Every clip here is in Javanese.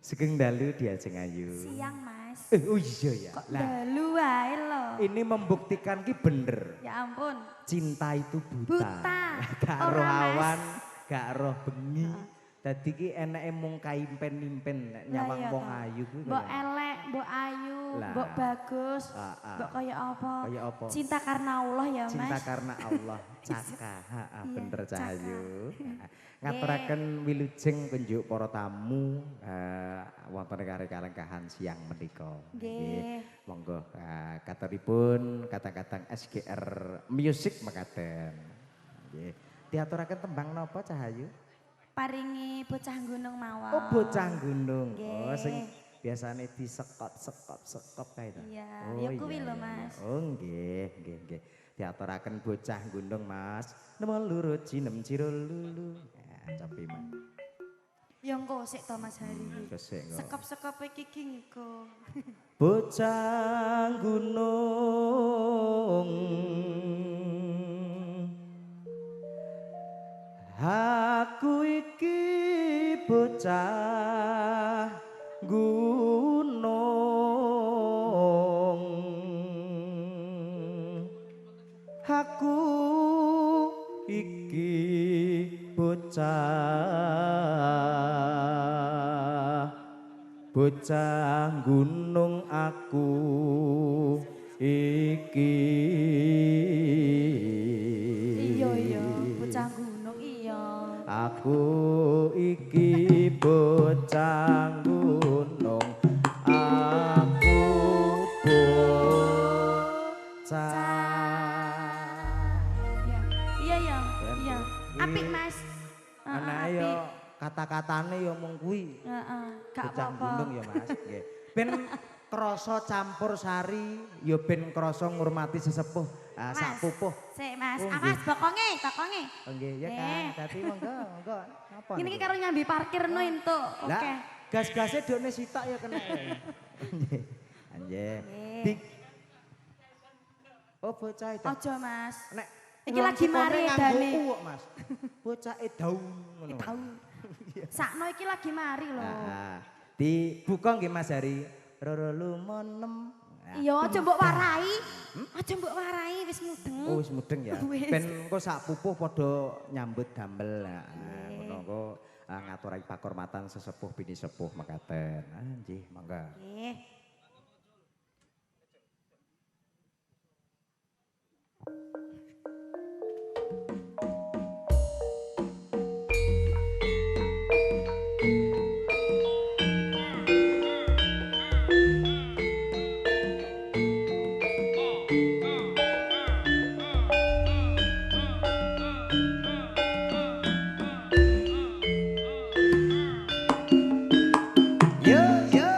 Sugeng dalu diajeng ayu. Siang Mas. Oh iya ya. Kok dalu wae lho. Ini membuktikan ki bener. Ya ampun. Cinta itu buta. Buta. Gak roh awan, gak roh bengi. Dadi ki eneke mung kaimpen-impen nek nyawang wong ayu kuwi. Mbok elek, mbok ayu, mbok bagus, mbok kaya apa? Kaya apa? Cinta karena Allah ya Mas. Cinta karena Allah. Caka, bener Cahayu. Ngaturaken wilujeng kunjuk para tamu wonten kalenggahan siang menika. Nggih. Monggo katuripun kadang-kadang SGR Music mekaten. Nggih. Diaturaken tembang napa Cahayu? Paringi bocah gunung mawon. Oh bocah gunung. Nggih. Oh sing biasane disekop kae to. Iya, oh, ya kuwi lho Mas. Oh nggih, nggih, nggih. Diaturaken bocah gunung Mas. Nemon lurut cinem ciro lulu. Capi Mas. Ya engko sik to Mas Hari. Kesek. Sekop-sekop iki ki engko. Bocah gunung. Aku iki bocah gunung. Aku iki bocah gunung aku iki. Iya, bocah gunung iya. Aku iki bocah gunung. Aku bocah. Iya. Apik Mas. Anake yo kata-katane yo mung kuwi. Heeh, gak Bocah apa-apa. gunung ya Mas. Nggih. Ben krasa campur sari, ya ben krasa ngurmati sesepuh sak pupuh. Sik Mas, Oh, awas nggih. bokonge. Oh nggih ya kan. Dadi monggo napa. Ini iki karo nyambi parkir no entuk. Oke. Lah, gas-gase dokne sitok ya kena. Nggih. Nggih. Dik. Oh bocah itu. Ojo Mas. Nek Iki lagi mari edane. Mas. Bocah edau ngono. Tahu. Sakno iki lagi mari lho. Dibuka nggih Mas Hari. Roro lumonem. Iya, aja mbok warai. Aja mbok warai wis mudeng. Oh wis mudeng ya. Ben engko sak pupuh padha nyambut damel. Ngono engko ngaturaken pakurmatan sesepuh bini sepuh mekaten. Nggih, monggo. Nggih. Yo yo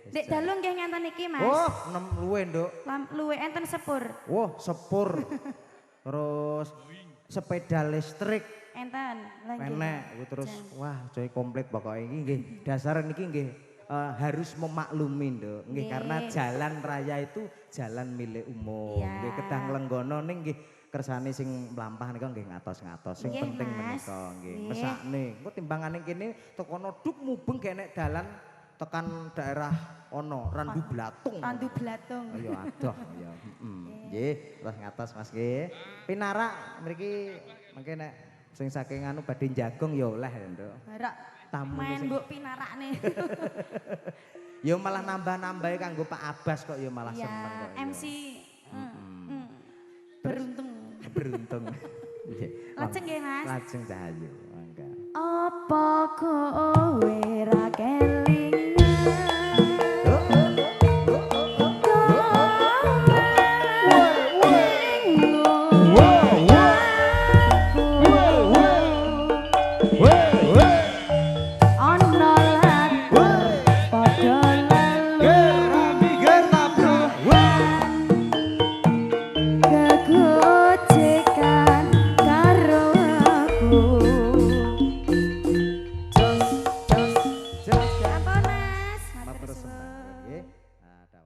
Dek dalu nggih ngenten iki, Mas. Oh, 6 luwe, Nduk. Luwe enten sepur. Wah, sepur. Terus sepeda listrik. Enten. Enek, terus wah, coy komplit pokoknya iki nggih. Dasar niki nggih harus memaklumi, Nduk. Nggih karena jalan raya itu jalan milik umum. Nggih kedang lenggono ning nggih kersane sing mlampah nika nggih ngatos-ngatos. Sing penting menika nggih. Mesakne. Engko timbangane kene tekono duk mubeng genek dalan tekan daerah ono Randu Blatung. Randu Blatung. Ayo adoh ya. Nggih, terus ngatos Mas nggih. Pinarak mriki mengke nek sing saking anu badhe jagong ya oleh ya, Nduk. Barak main mbok pinarakne. Ya malah nambah-nambahi kanggo Pak Abbas kok ya malah seneng kok. MC beruntung. Beruntung. Lajeng nggih, Mas. Lajeng Cahayu. Mangga. Apa kowe ra